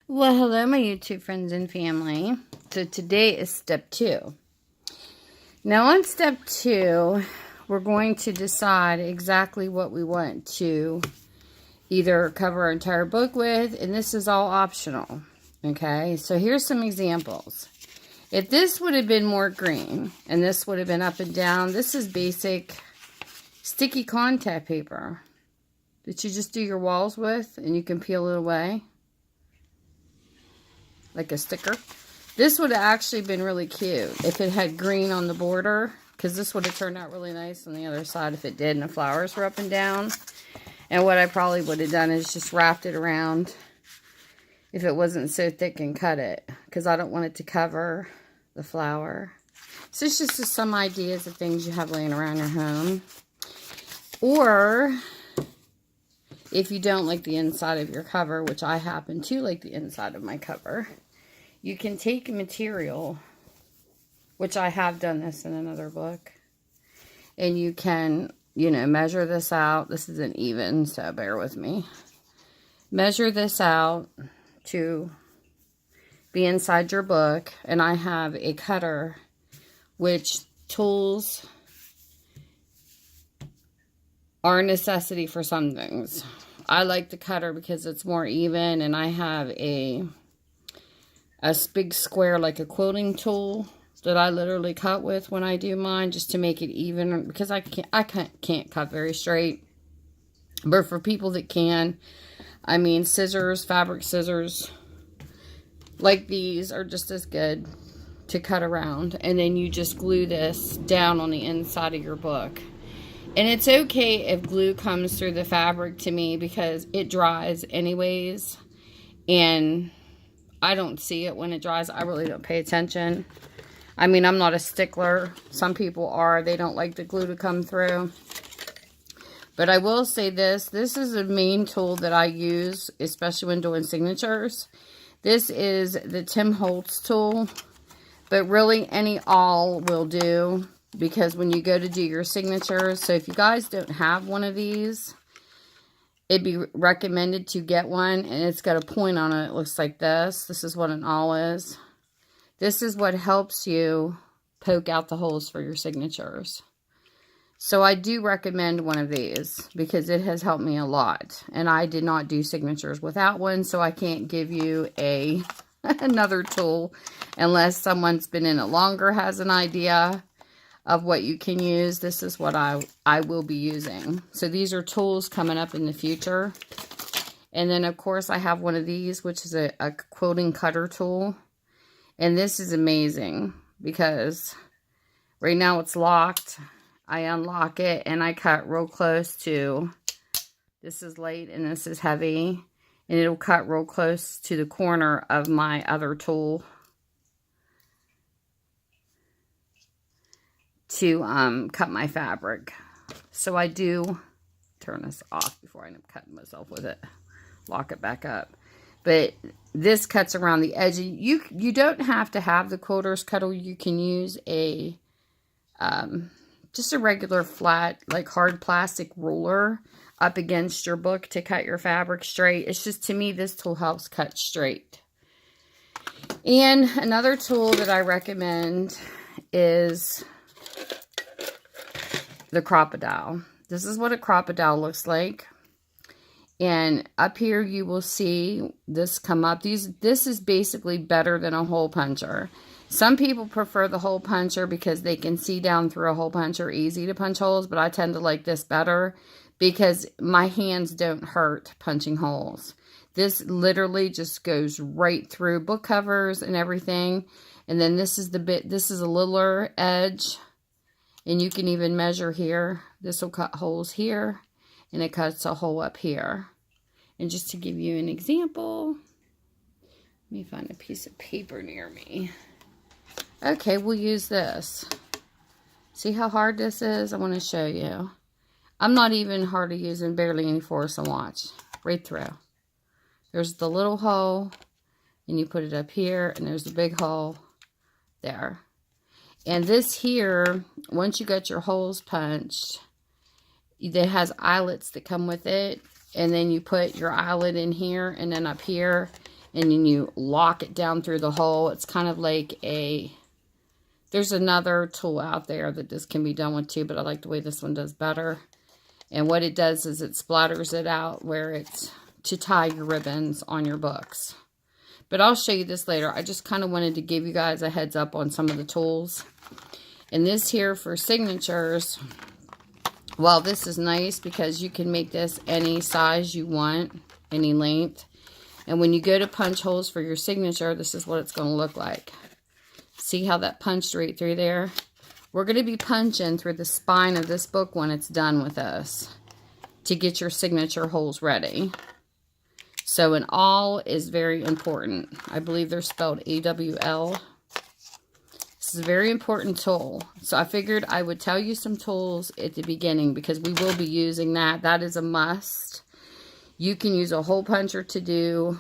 Well, hello, my YouTube friends and family. So today is step 2. Now on step 2, we're going to decide exactly what we want to either cover our entire book with, and this is all optional. Okay, so here's some examples. If this would have been more green, and this would have been up and down, this is basic sticky contact paper that you just do your walls with, and you can peel it away like a sticker. This would have actually been really cute if it had green on the border, because this would have turned out really nice on the other side if it did and the flowers were up and down. And what I probably would have done is just wrapped it around if it wasn't so thick and cut it, because I don't want it to cover the flower. So it's just some ideas of things you have laying around your home. Or if you don't like the inside of your cover, which I happen to like the inside of my cover, you can take material, which I have done this in another book, and you can, measure this out. This isn't even, so bear with me. Measure this out to be inside your book, and I have a cutter, which tools are a necessity for some things. I like the cutter because it's more even, and I have a big square, like a quilting tool, that I literally cut with when I do mine, just to make it even, because I can't cut very straight. But for people that can, I mean, scissors, fabric scissors like these are just as good to cut around. And then you just glue this down on the inside of your book. And it's okay if glue comes through the fabric to me, because it dries anyways, and I don't see it when it dries. I really don't pay attention. I mean, I'm not a stickler. Some people are. They don't like the glue to come through. But I will say this. This is a main tool that I use, especially when doing signatures. This is the Tim Holtz tool. But really, any awl will do, because when you go to do your signatures, so if you guys don't have one of these, it'd be recommended to get one, and it's got a point on it. It looks like this. This is what an awl is. This is what helps you poke out the holes for your signatures. So I do recommend one of these, because it has helped me a lot. And I did not do signatures without one, so I can't give you another tool unless someone's been in it longer, has an idea of what you can use. This is what I will be using. So these are tools coming up in the future. And then, of course, I have one of these, which is a quilting cutter tool. And this is amazing, because right now it's locked. I unlock it, and I cut real close to, this is light and this is heavy, and it'll cut real close to the corner of my other tool to cut my fabric. So I do turn this off before I end up cutting myself with it. Lock it back up. But this cuts around the edge. You don't have to have the quilter's cutter. You can use a just a regular flat, like hard plastic ruler up against your book to cut your fabric straight. It's just, to me, this tool helps cut straight. And another tool that I recommend is the Crop-A-Dile. This is what a Crop-A-Dile looks like. And up here you will see this come up. This is basically better than a hole puncher. Some people prefer the hole puncher because they can see down through a hole puncher, easy to punch holes, but I tend to like this better because my hands don't hurt punching holes. This literally just goes right through book covers and everything. And then this is a littler edge, and you can even measure here. This will cut holes here, and it cuts a hole up here. And just to give you an example, let me find a piece of paper near me. Okay, we'll use this. See how hard this is? I want to show you. I'm not even hardly using barely any force, and watch. Right through. There's the little hole, and you put it up here, and there's the big hole there. And this here, once you got your holes punched, it has eyelets that come with it. And then you put your eyelet in here and then up here. and then you lock it down through the hole. It's kind of like there's another tool out there that this can be done with too, but I like the way this one does better. And what it does is it splatters it out where it's to tie your ribbons on your books. But I'll show you this later. I just kind of wanted to give you guys a heads up on some of the tools. And this here for signatures, well, this is nice because you can make this any size you want, any length. And when you go to punch holes for your signature, this is what it's going to look like. See how that punched right through there? We're going to be punching through the spine of this book when it's done with us to get your signature holes ready. So an awl is very important. I believe they're spelled A-W-L. This is a very important tool. So I figured I would tell you some tools at the beginning because we will be using that. That is a must. You can use a hole puncher to do,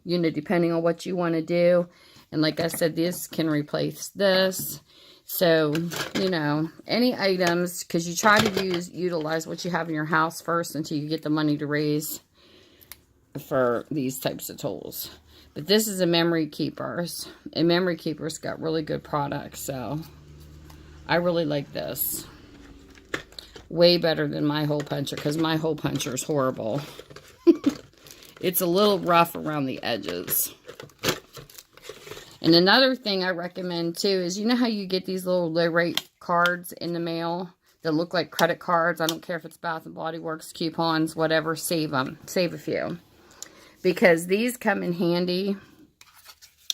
you know, depending on what you want to do. And like I said, this can replace this. So, you know, any items, because you try to utilize what you have in your house first until you get the money to raise for these types of tools. But this is a Memory Keepers. And Memory Keepers got really good products. So, I really like this. Way better than my hole puncher, because my hole puncher is horrible. It's a little rough around the edges. And another thing I recommend too is, you know how you get these little low rate cards in the mail that look like credit cards? I don't care if it's Bath and Body Works, coupons, whatever, save them. Save a few. Because these come in handy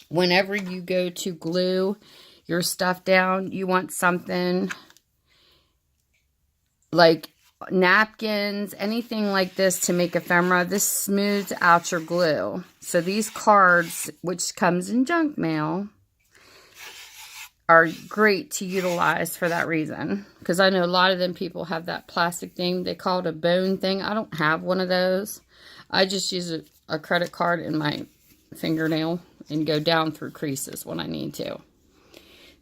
whenever you go to glue your stuff down. You want something like napkins, anything like this to make ephemera. This smooths out your glue. So these cards, which comes in junk mail, are great to utilize for that reason. Because I know a lot of them people have that plastic thing. They call it a bone thing. I don't have one of those. I just use a credit card in my fingernail and go down through creases when I need to.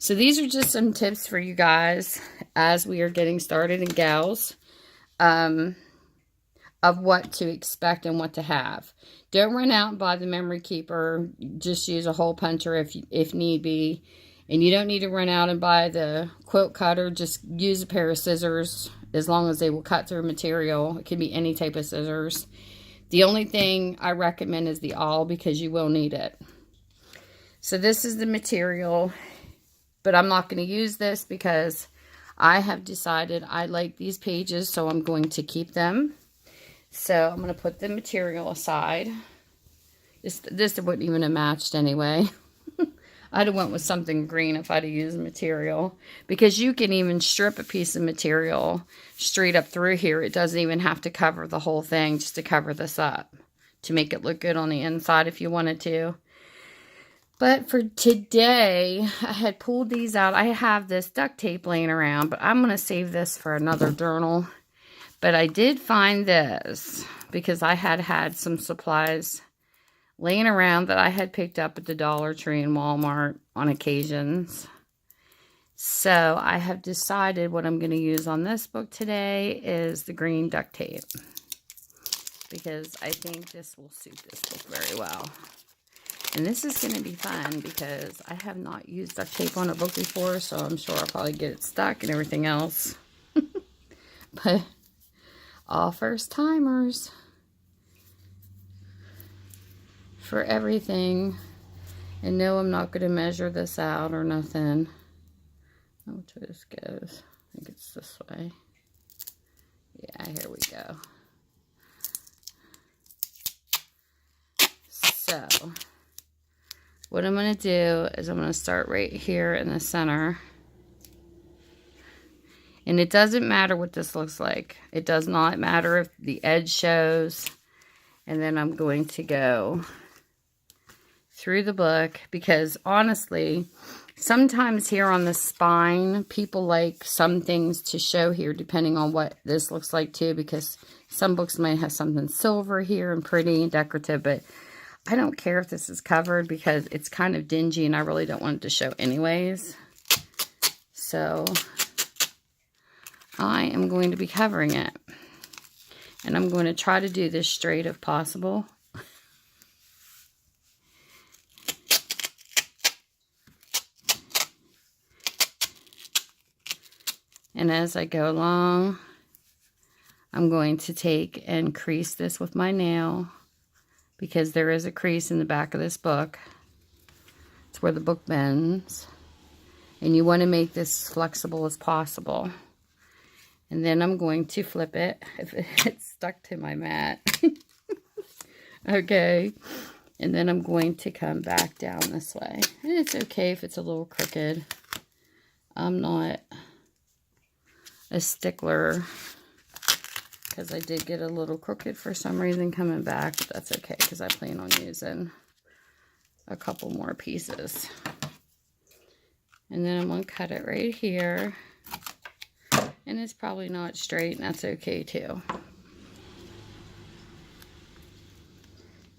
So these are just some tips for you guys as we are getting started, and gals, of what to expect and what to have. Don't run out and buy the Memory Keeper. Just use a hole puncher if need be. And you don't need to run out and buy the quilt cutter. Just use a pair of scissors as long as they will cut through material. It can be any type of scissors. The only thing I recommend is the awl because you will need it. So this is the material. But I'm not going to use this because I have decided I like these pages, so I'm going to keep them. So I'm going to put the material aside. This wouldn't even have matched anyway. I'd have went with something green if I'd have used material. Because you can even strip a piece of material straight up through here. It doesn't even have to cover the whole thing just to cover this up. To make it look good on the inside if you wanted to. But for today, I had pulled these out. I have this duct tape laying around, but I'm going to save this for another journal. But I did find this because I had some supplies laying around that I had picked up at the Dollar Tree and Walmart on occasions. So I have decided what I'm going to use on this book today is the green duct tape. Because I think this will suit this book very well. And this is going to be fun because I have not used duct tape on a book before, so I'm sure I'll probably get it stuck and everything else. But all first timers for everything. And no, I'm not going to measure this out or nothing. Which way this goes? I think it's this way. Yeah, here we go. So what I'm going to do is I'm going to start right here in the center. And it doesn't matter what this looks like. It does not matter if the edge shows. And then I'm going to go through the book. Because honestly, sometimes here on the spine, people like some things to show here depending on what this looks like too. Because some books might have something silver here and pretty and decorative. But I don't care if this is covered because it's kind of dingy and I really don't want it to show anyways. So I am going to be covering it. And I'm going to try to do this straight if possible. And as I go along, I'm going to take and crease this with my nail, because there is a crease in the back of this book. It's where the book bends. And you want to make this as flexible as possible. And then I'm going to flip it if it's stuck to my mat. Okay. And then I'm going to come back down this way. And it's okay if it's a little crooked. I'm not a stickler, because I did get a little crooked for some reason coming back. But that's okay, because I plan on using a couple more pieces. And then I'm going to cut it right here. And it's probably not straight, and that's okay too.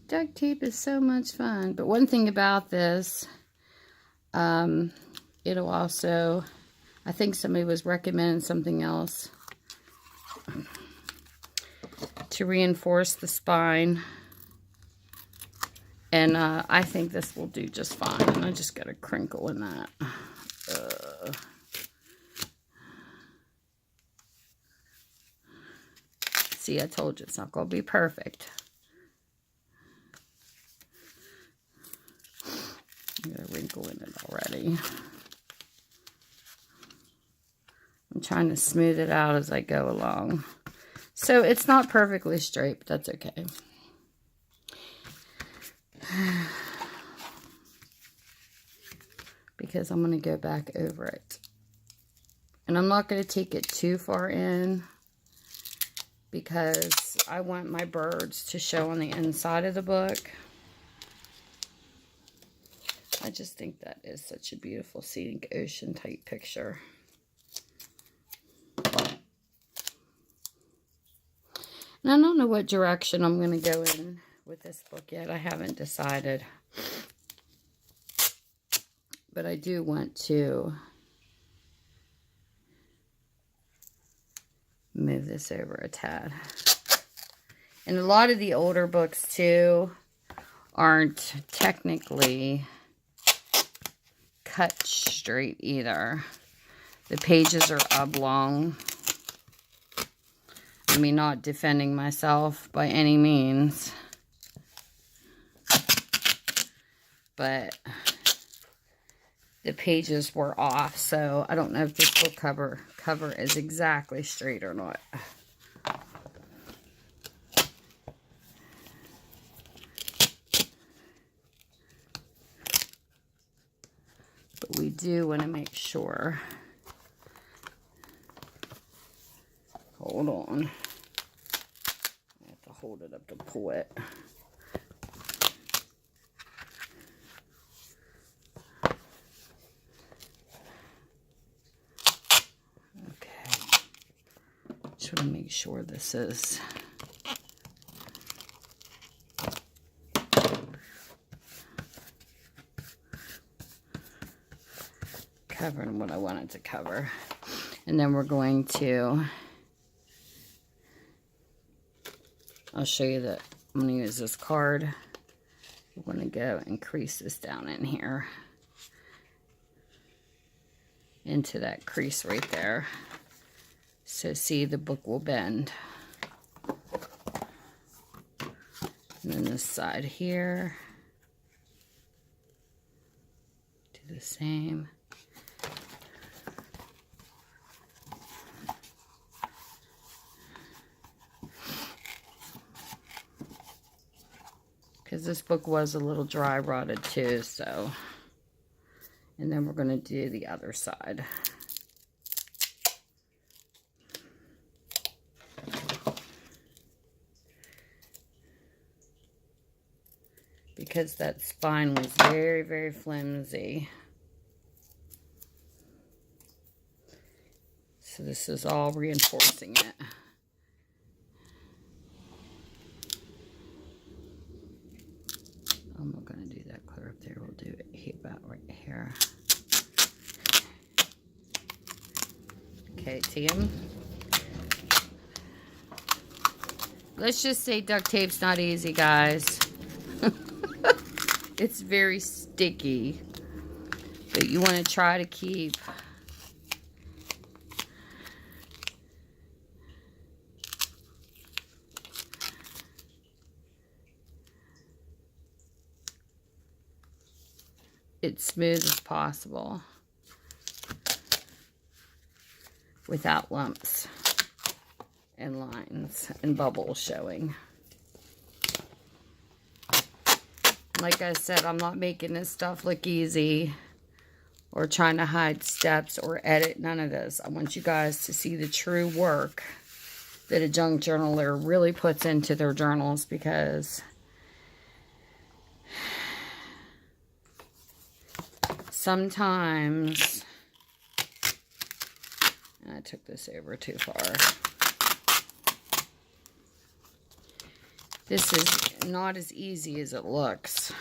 Duct tape is so much fun. But one thing about this, it'll also, I think somebody was recommending something else to reinforce the spine. And I think this will do just fine. And I just got a crinkle in that. See, I told you it's not going to be perfect. I got a wrinkle in it already. I'm trying to smooth it out as I go along. So it's not perfectly straight, but that's okay. Because I'm going to go back over it. And I'm not going to take it too far in, because I want my birds to show on the inside of the book. I just think that is such a beautiful scenic ocean type picture. And I don't know what direction I'm going to go in with this book yet. I haven't decided. But I do want to move this over a tad. And a lot of the older books too aren't technically cut straight either. The pages are oblong. I mean, not defending myself by any means, but the pages were off, so I don't know if this book cover is exactly straight or not. But we do want to make sure. Hold on. I have to hold it up to pull it. Just want to make sure this is covering what I want it to cover. And then we're going to, I'll show you that I'm going to use this card. We're going to go and crease this down in here into that crease right there. So see, the book will bend. And then this side here, do the same. Because this book was a little dry rotted too, so. And then we're going to do the other side. Because that spine was very, very flimsy. So this is all reinforcing it. I'm not going to do that clear up there. We'll do it here, about right here. Okay, Tim. Let's just say duct tape's not easy, guys. It's very sticky. But you want to try to keep it smooth as possible without lumps and lines and bubbles showing. Like I said, I'm not making this stuff look easy or trying to hide steps or edit, none of this. I want you guys to see the true work that a junk journaler really puts into their journals, because sometimes I took this over too far. This is not as easy as it looks.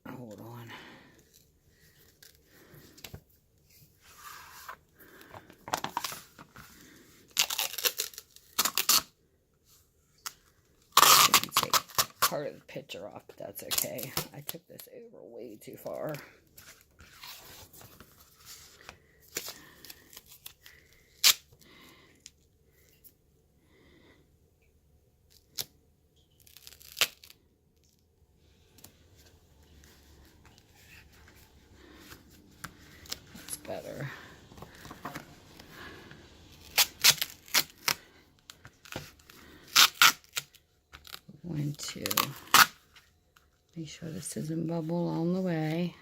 Hold on. I can take part of the picture off, but that's okay. I took this over way too far. Better. I'm going to make sure this doesn't bubble on the way.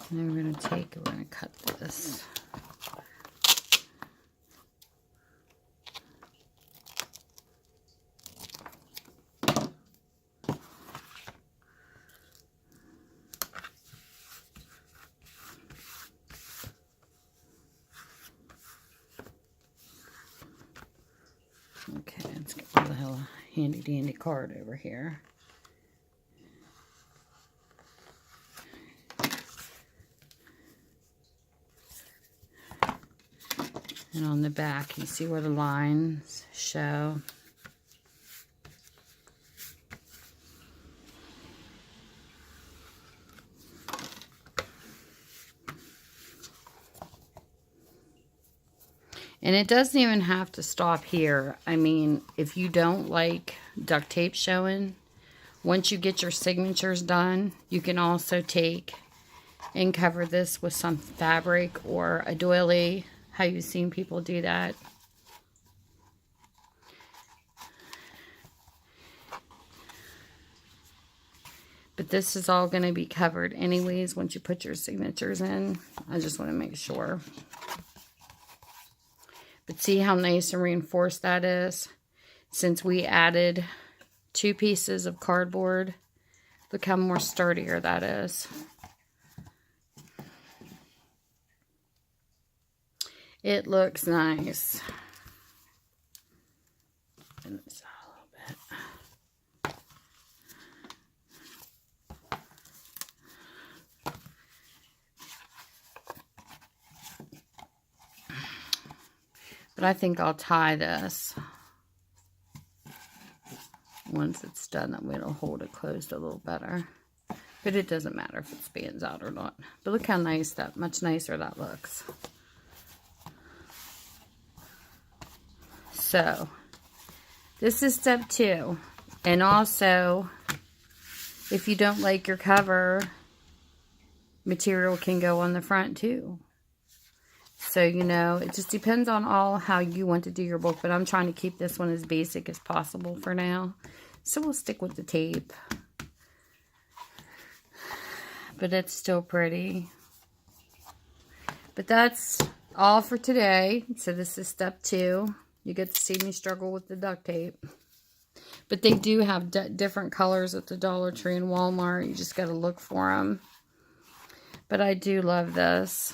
And then we're going to cut this. Okay, let's get the little handy dandy card over here. And on the back, you see where the lines show. And it doesn't even have to stop here. I mean, if you don't like duct tape showing, once you get your signatures done, you can also take and cover this with some fabric or a doily, how you've seen people do that. But this is all going to be covered anyways once you put your signatures in. I just want to make sure. But see how nice and reinforced that is? Since we added 2 pieces of cardboard, look how more sturdier that is. It looks nice. And this out a little bit. But I think I'll tie this once it's done. That way it'll hold it closed a little better. But it doesn't matter if it spans out or not. But look how nice that, much nicer that looks. So, this is step 2. And also, if you don't like your cover, material can go on the front too. So, you know, it just depends on how you want to do your book. But I'm trying to keep this one as basic as possible for now. So we'll stick with the tape. But it's still pretty. But that's all for today. So this is step 2. You get to see me struggle with the duct tape. But they do have different colors at the Dollar Tree and Walmart. You just got to look for them. But I do love this.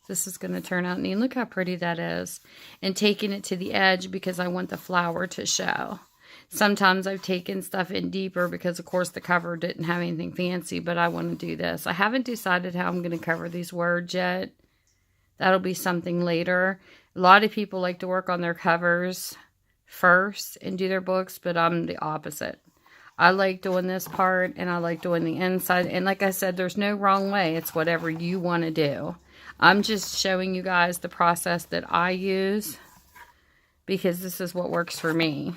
This is going to turn out neat. Look how pretty that is. And taking it to the edge because I want the flower to show. Sometimes I've taken stuff in deeper because, of course, the cover didn't have anything fancy. But I want to do this. I haven't decided how I'm going to cover these words yet. That'll be something later. A lot of people like to work on their covers first and do their books. But I'm the opposite. I like doing this part, and I like doing the inside. And like I said, there's no wrong way. It's whatever you want to do. I'm just showing you guys the process that I use because this is what works for me.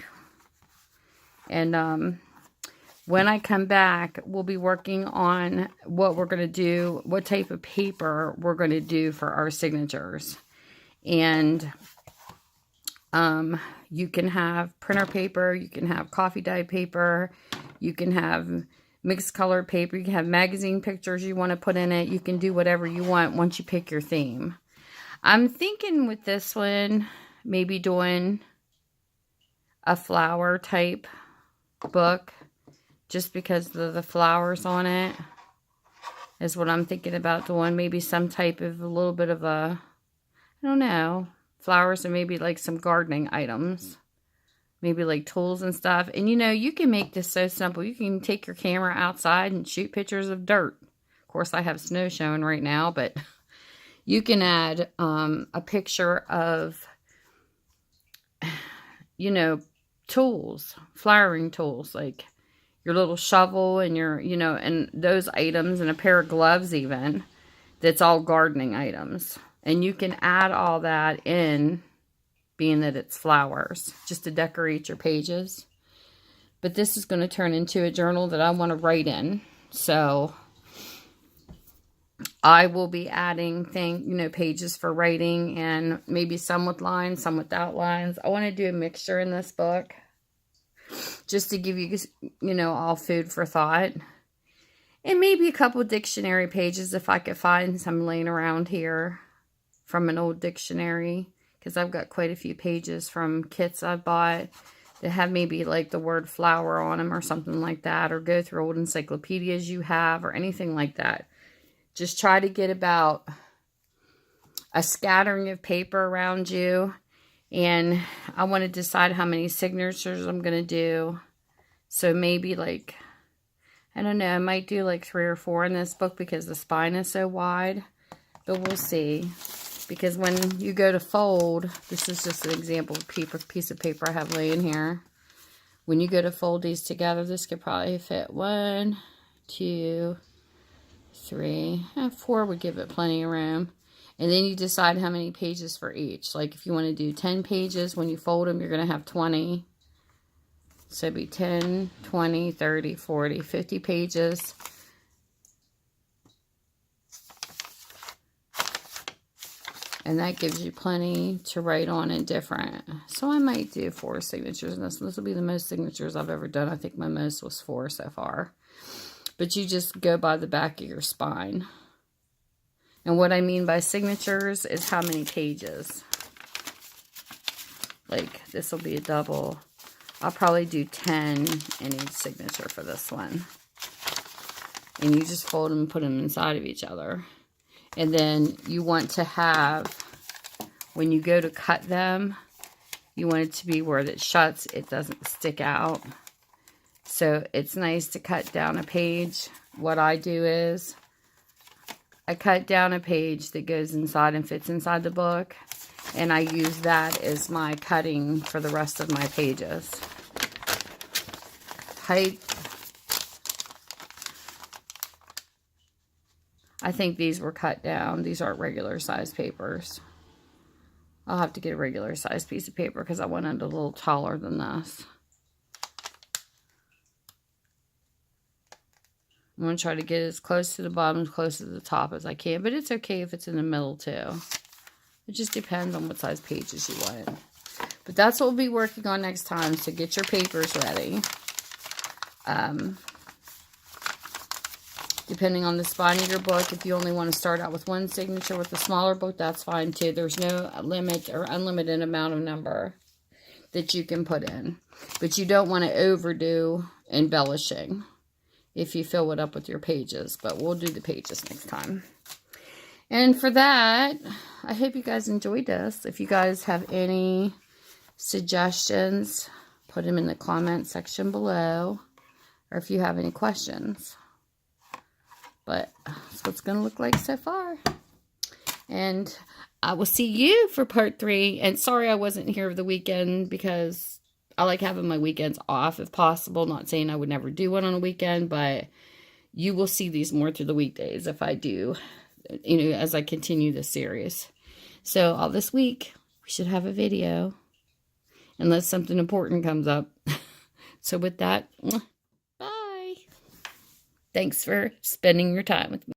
And when I come back, we'll be working on what we're going to do, what type of paper we're going to do for our signatures. And you can have printer paper, you can have coffee dye paper, you can have mixed color paper, you can have magazine pictures you want to put in it. You can do whatever you want once you pick your theme. I'm thinking with this one, maybe doing a flower type book, just because of the flowers on it is what I'm thinking about doing. Maybe some type of a little bit of a, I don't know, flowers and maybe like some gardening items. Maybe like tools and stuff. And you know, you can make this so simple. You can take your camera outside and shoot pictures of dirt. Of course, I have snow showing right now, but you can add a picture of, you know, tools, flowering tools, like your little shovel and your, you know, and those items, and a pair of gloves even, that's all gardening items. And you can add all that in, being that it's flowers, just to decorate your pages. But this is going to turn into a journal that I want to write in. So I will be adding pages for writing, and maybe some with lines, some without lines. I want to do a mixture in this book, just to give you, you know, all food for thought. And maybe a couple dictionary pages if I could find some laying around here from an old dictionary. Because I've got quite a few pages from kits I've bought that have maybe like the word flower on them or something like that. Or go through old encyclopedias you have or anything like that. Just try to get about a scattering of paper around you. And I want to decide how many signatures I'm going to do. So maybe like, I don't know, I might do like 3 or 4 in this book because the spine is so wide. But we'll see. Because when you go to fold, this is just an example of piece of paper I have laying here. When you go to fold these together, this could probably fit 1, 2, 3, 4 would give it plenty of room. And then you decide how many pages for each. Like if you want to do 10 pages, when you fold them, you're going to have 20. So it'd be 10, 20, 30, 40, 50 pages. And that gives you plenty to write on and different. So I might do 4 signatures in this. This will be the most signatures I've ever done. I think my most was 4 so far. But you just go by the back of your spine. And what I mean by signatures is how many pages. Like this will be a double. I'll probably do 10 in each signature for this one. And you just fold them and put them inside of each other. And then you want to have, when you go to cut them, you want it to be where it shuts, it doesn't stick out. So it's nice to cut down a page. What I do is, I cut down a page that goes inside and fits inside the book. And I use that as my cutting for the rest of my pages. Height. I think these were cut down. These aren't regular size papers. I'll have to get a regular size piece of paper because I wanted a little taller than this. I'm going to try to get as close to the bottom, as close to the top as I can. But it's okay if it's in the middle too. It just depends on what size pages you want. But that's what we'll be working on next time. So get your papers ready. Depending on the spine of your book, if you only want to start out with 1 signature with a smaller book, that's fine too. There's no limit or unlimited amount of number that you can put in. But you don't want to overdo embellishing if you fill it up with your pages. But we'll do the pages next time. And for that, I hope you guys enjoyed this. If you guys have any suggestions, put them in the comment section below. Or if you have any questions. But that's what it's going to look like so far. And I will see you for part 3. And sorry I wasn't here over the weekend because I like having my weekends off if possible. Not saying I would never do one on a weekend, but you will see these more through the weekdays if I do, as I continue this series. So all this week, we should have a video unless something important comes up. So with that, bye. Thanks for spending your time with me.